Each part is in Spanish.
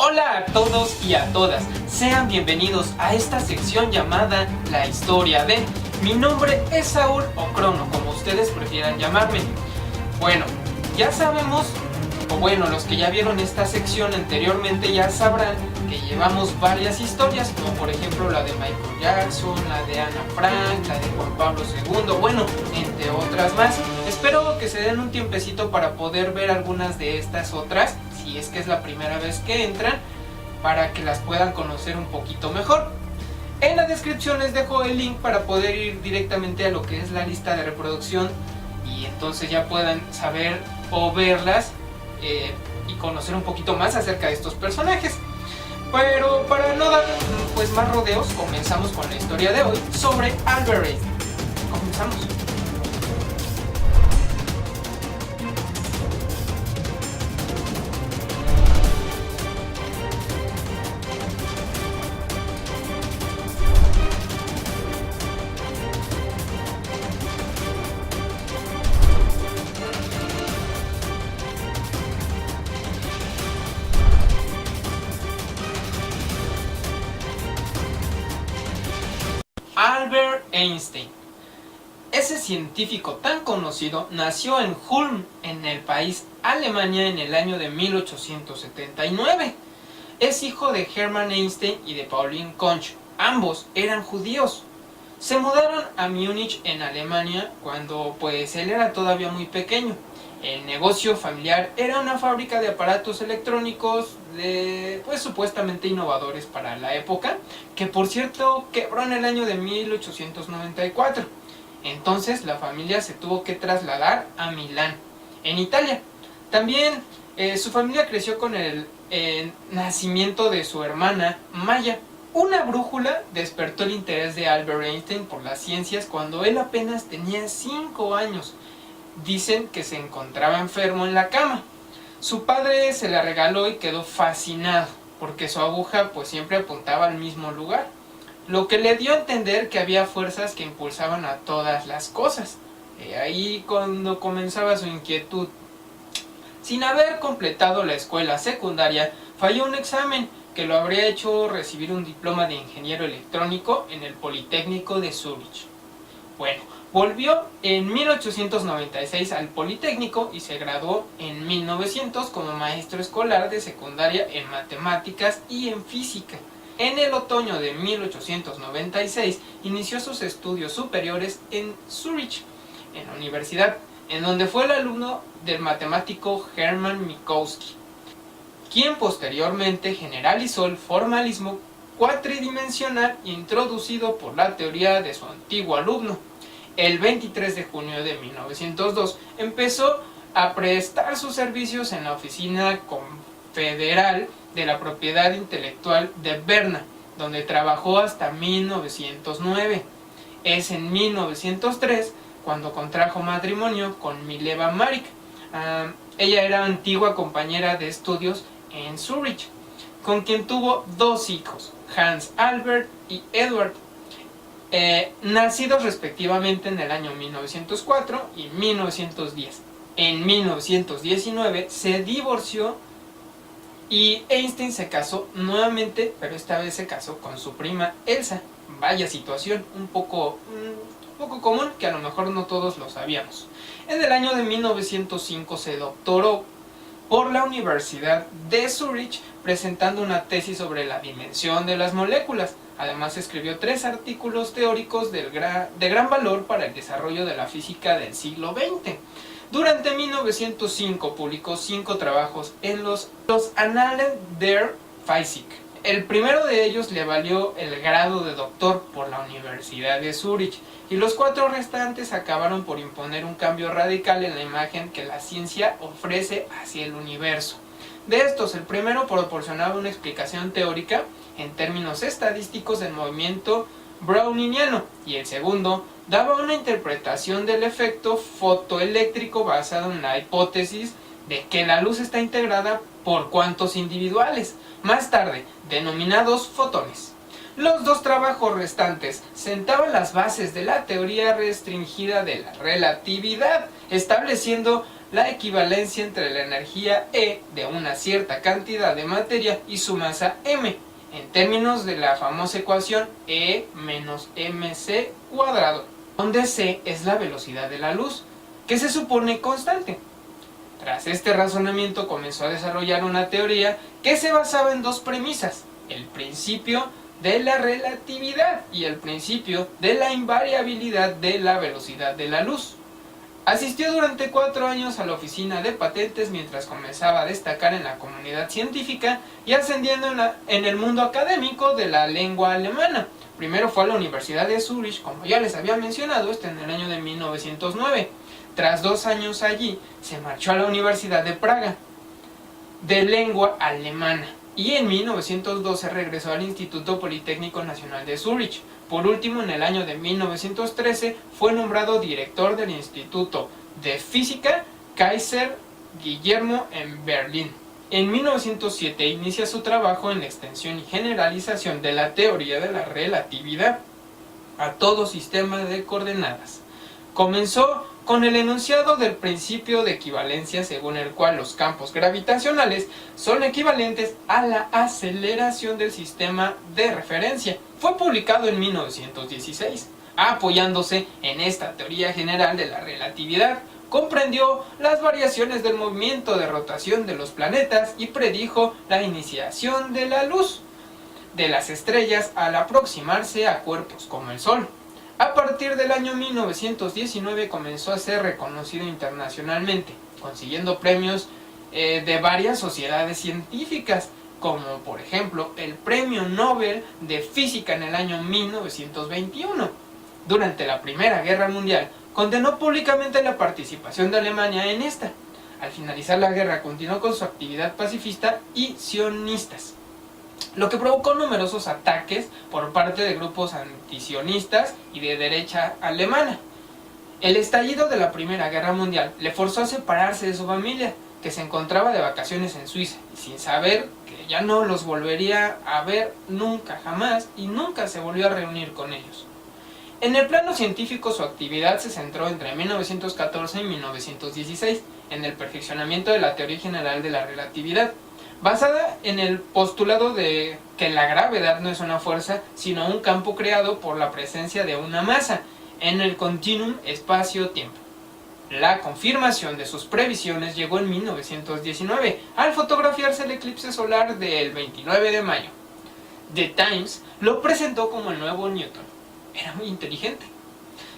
Hola a todos y a todas, sean bienvenidos a esta sección llamada La Historia de. Mi nombre es Saúl o Crono, como ustedes prefieran llamarme. Bueno, ya sabemos, o bueno, los que ya vieron esta sección anteriormente ya sabrán que llevamos varias historias, como por ejemplo la de Michael Jackson, la de Ana Frank, la de Juan Pablo II, bueno, entre otras más. Espero que se den un tiempecito para poder ver algunas de estas otras, si es que es la primera vez que entran, para que las puedan conocer un poquito mejor. En la descripción les dejo el link para poder ir directamente a lo que es la lista de reproducción y entonces ya puedan saber o verlas y conocer un poquito más acerca de estos personajes. Pero para no dar pues más rodeos, comenzamos con la historia de hoy sobre Albert Einstein. Comenzamos. Albert Einstein. Ese científico tan conocido nació en Ulm, en el país Alemania, en el año de 1879. Es hijo de Hermann Einstein y de Pauline Konch. Ambos eran judíos. Se mudaron a Múnich, en Alemania, cuando pues él era todavía muy pequeño. El negocio familiar era una fábrica de aparatos electrónicos pues supuestamente innovadores para la época, que por cierto quebró en el año de 1894. Entonces la familia se tuvo que trasladar a Milán, en Italia. También su familia creció con el nacimiento de su hermana Maya. Una brújula despertó el interés de Albert Einstein por las ciencias cuando él apenas tenía 5 años. Dicen que se encontraba enfermo en la cama. Su padre se la regaló y quedó fascinado, porque su aguja pues siempre apuntaba al mismo lugar, lo que le dio a entender que había fuerzas que impulsaban a todas las cosas. Ahí cuando comenzaba su inquietud. Sin haber completado la escuela secundaria, falló un examen que lo habría hecho recibir un diploma de ingeniero electrónico en el Politécnico de Zúrich. Bueno, volvió en 1896 al Politécnico y se graduó en 1900 como maestro escolar de secundaria en matemáticas y en física. En el otoño de 1896 inició sus estudios superiores en Zúrich, en la universidad, en donde fue el alumno del matemático Hermann Minkowski, quien posteriormente generalizó el formalismo cuatridimensional introducido por la teoría de su antiguo alumno. El 23 de junio de 1902 empezó a prestar sus servicios en la Oficina Confederal de la Propiedad Intelectual de Berna, donde trabajó hasta 1909. Es en 1903 cuando contrajo matrimonio con Mileva Marik. Ella era antigua compañera de estudios en Zúrich, con quien tuvo 2 hijos, Hans Albert y Edward, nacidos respectivamente en el año 1904 y 1910. En 1919 se divorció y Einstein se casó nuevamente, pero esta vez se casó con su prima Elsa. Vaya situación, un poco común, que a lo mejor no todos lo sabíamos. En el año de 1905 se doctoró por la Universidad de Zúrich, presentando una tesis sobre la dimensión de las moléculas. Además escribió 3 artículos teóricos de gran valor para el desarrollo de la física del siglo XX. Durante 1905 publicó 5 trabajos en los Annalen der Physik. El primero de ellos le valió el grado de doctor por la Universidad de Zúrich, y los 4 restantes acabaron por imponer un cambio radical en la imagen que la ciencia ofrece hacia el universo. De estos, el primero proporcionaba una explicación teórica en términos estadísticos del movimiento browniano, y el segundo daba una interpretación del efecto fotoeléctrico basado en la hipótesis de que la luz está integrada por cuantos individuales, más tarde denominados fotones. Los 2 trabajos restantes sentaban las bases de la teoría restringida de la relatividad, estableciendo la equivalencia entre la energía E de una cierta cantidad de materia y su masa m, en términos de la famosa ecuación E menos mc cuadrado, donde c es la velocidad de la luz, que se supone constante. Tras este razonamiento comenzó a desarrollar una teoría que se basaba en dos premisas: el principio de la relatividad y el principio de la invariabilidad de la velocidad de la luz. Asistió durante 4 años a la oficina de patentes mientras comenzaba a destacar en la comunidad científica y ascendiendo en el mundo académico de la lengua alemana. Primero fue a la Universidad de Zúrich, como ya les había mencionado, en el año de 1909. Tras 2 años allí, se marchó a la Universidad de Praga, de lengua alemana, y en 1912 regresó al Instituto Politécnico Nacional de Zúrich. Por último, en el año de 1913 fue nombrado director del Instituto de Física Kaiser Guillermo en Berlín. En 1907 inicia su trabajo en la extensión y generalización de la teoría de la relatividad a todo sistema de coordenadas. Comenzó con el enunciado del principio de equivalencia, según el cual los campos gravitacionales son equivalentes a la aceleración del sistema de referencia. Fue publicado en 1916. Apoyándose en esta teoría general de la relatividad, comprendió las variaciones del movimiento de rotación de los planetas y predijo la iniciación de la luz de las estrellas al aproximarse a cuerpos como el Sol. A partir del año 1919 comenzó a ser reconocido internacionalmente, consiguiendo premios de varias sociedades científicas, como por ejemplo el Premio Nobel de Física en el año 1921. Durante la Primera Guerra Mundial, condenó públicamente la participación de Alemania en esta. Al finalizar la guerra, continuó con su actividad pacifista y sionistas, lo que provocó numerosos ataques por parte de grupos antisionistas y de derecha alemana. El estallido de la Primera Guerra Mundial le forzó a separarse de su familia, que se encontraba de vacaciones en Suiza, y sin saber que ya no los volvería a ver nunca jamás, y nunca se volvió a reunir con ellos. En el plano científico, su actividad se centró entre 1914 y 1916 en el perfeccionamiento de la teoría general de la relatividad, basada en el postulado de que la gravedad no es una fuerza, sino un campo creado por la presencia de una masa en el continuum espacio-tiempo. La confirmación de sus previsiones llegó en 1919, al fotografiarse el eclipse solar del 29 de mayo. The Times lo presentó como el nuevo Newton. Era muy inteligente.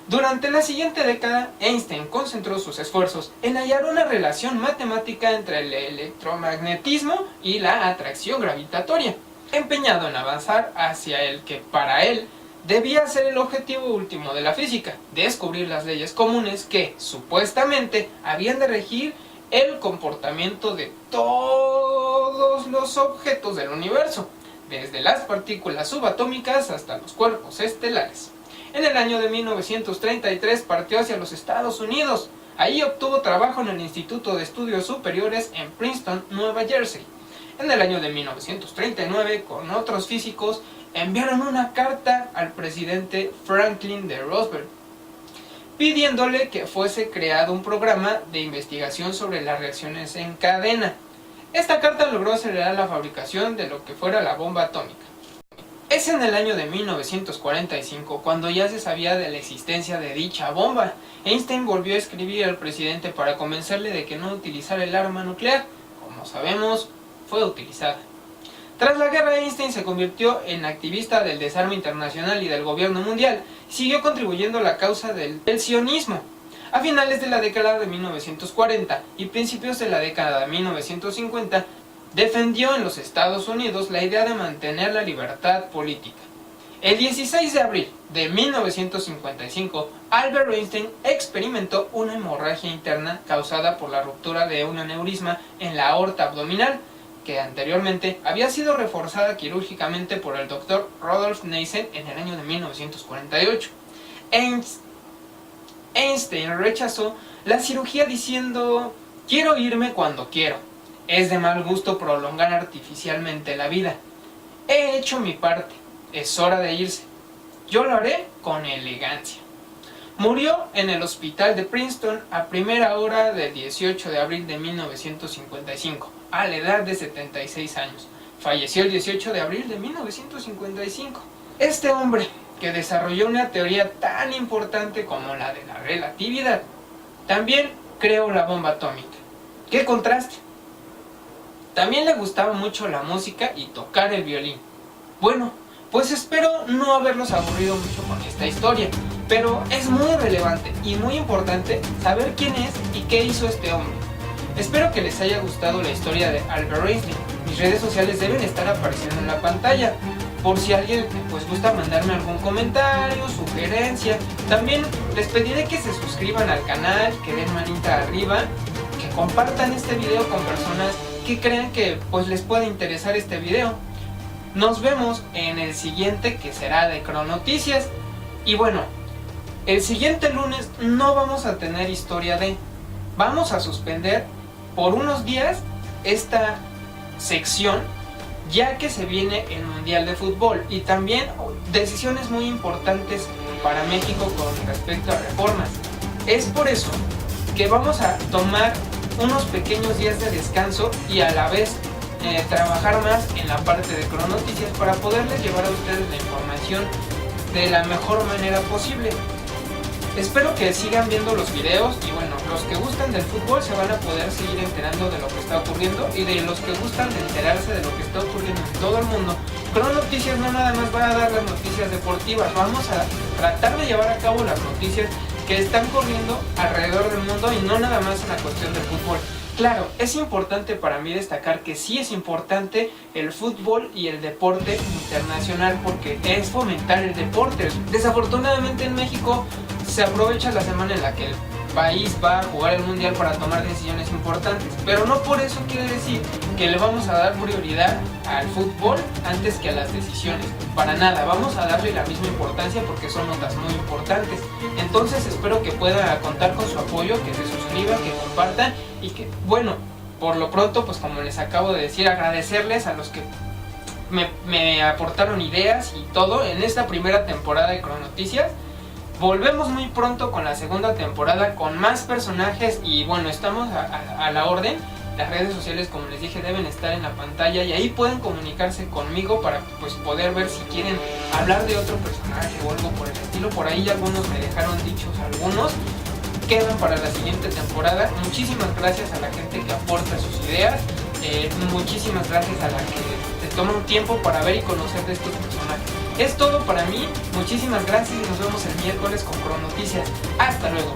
Durante la siguiente década, Einstein concentró sus esfuerzos en hallar una relación matemática entre el electromagnetismo y la atracción gravitatoria, empeñado en avanzar hacia el que para él debía ser el objetivo último de la física: descubrir las leyes comunes que, supuestamente, habían de regir el comportamiento de todos los objetos del universo, desde las partículas subatómicas hasta los cuerpos estelares. En el año de 1933 partió hacia los Estados Unidos. Ahí obtuvo trabajo en el Instituto de Estudios Superiores en Princeton, Nueva Jersey. En el año de 1939, con otros físicos, enviaron una carta al presidente Franklin D. Roosevelt, pidiéndole que fuese creado un programa de investigación sobre las reacciones en cadena. Esta carta logró acelerar la fabricación de lo que fuera la bomba atómica. Es en el año de 1945 cuando ya se sabía de la existencia de dicha bomba. Einstein volvió a escribir al presidente para convencerle de que no utilizara el arma nuclear. Como sabemos, fue utilizada. Tras la guerra, Einstein se convirtió en activista del desarme internacional y del gobierno mundial, y siguió contribuyendo a la causa del sionismo. A finales de la década de 1940 y principios de la década de 1950, defendió en los Estados Unidos la idea de mantener la libertad política. El 16 de abril de 1955, Albert Einstein experimentó una hemorragia interna causada por la ruptura de un aneurisma en la aorta abdominal, que anteriormente había sido reforzada quirúrgicamente por el Dr. Rudolf Neisen en el año de 1948. Einstein rechazó la cirugía diciendo: "Quiero irme cuando quiero. Es de mal gusto prolongar artificialmente la vida. He hecho mi parte. Es hora de irse. Yo lo haré con elegancia". Murió en el hospital de Princeton a primera hora del 18 de abril de 1955, a la edad de 76 años. Falleció el 18 de abril de 1955. Este hombre, que desarrolló una teoría tan importante como la de la relatividad, también creó la bomba atómica. ¡Qué contraste! También le gustaba mucho la música y tocar el violín. Bueno, pues espero no haberlos aburrido mucho con esta historia, pero es muy relevante y muy importante saber quién es y qué hizo este hombre. Espero que les haya gustado la historia de Albert Einstein. Mis redes sociales deben estar apareciendo en la pantalla, por si alguien pues gusta mandarme algún comentario, sugerencia. También les pediré que se suscriban al canal, que den manita arriba, que compartan este video con personas que crean que pues les puede interesar este video. Nos vemos en el siguiente, que será de Cronoticias. Y bueno, el siguiente lunes no vamos a tener historia de... Vamos a suspender por unos días esta sección, ya que se viene el Mundial de Fútbol y también decisiones muy importantes para México con respecto a reformas. Es por eso que vamos a tomar unos pequeños días de descanso y a la vez trabajar más en la parte de Cronoticias para poderles llevar a ustedes la información de la mejor manera posible. Espero que sigan viendo los videos y bueno, los que gustan del fútbol se van a poder seguir enterando de lo que está ocurriendo, y de los que gustan de enterarse de lo que está ocurriendo en todo el mundo. Cronoticias no nada más va a dar las noticias deportivas, vamos a tratar de llevar a cabo las noticias que están corriendo alrededor del mundo y no nada más en la cuestión del fútbol. Claro, es importante para mí destacar que sí es importante el fútbol y el deporte internacional, porque es fomentar el deporte. Desafortunadamente en México se aprovecha la semana en la que el país va a jugar el mundial para tomar decisiones importantes, pero no por eso quiere decir que le vamos a dar prioridad al fútbol antes que a las decisiones. Para nada, vamos a darle la misma importancia porque son notas muy importantes. Entonces espero que pueda contar con su apoyo, que se suscriban, que compartan y que, bueno, por lo pronto, pues como les acabo de decir, agradecerles a los que me aportaron ideas y todo en esta primera temporada de Cronoticias. Volvemos muy pronto con la segunda temporada con más personajes y bueno, estamos a la orden. Las redes sociales, como les dije, deben estar en la pantalla y ahí pueden comunicarse conmigo para pues poder ver si quieren hablar de otro personaje o algo por el estilo. Por ahí algunos me dejaron dichos, algunos quedan para la siguiente temporada. Muchísimas gracias a la gente que aporta sus ideas, muchísimas gracias a la que se toma un tiempo para ver y conocer de estos personajes. Es todo para mí, muchísimas gracias y nos vemos el miércoles con Cronoticias. Hasta luego.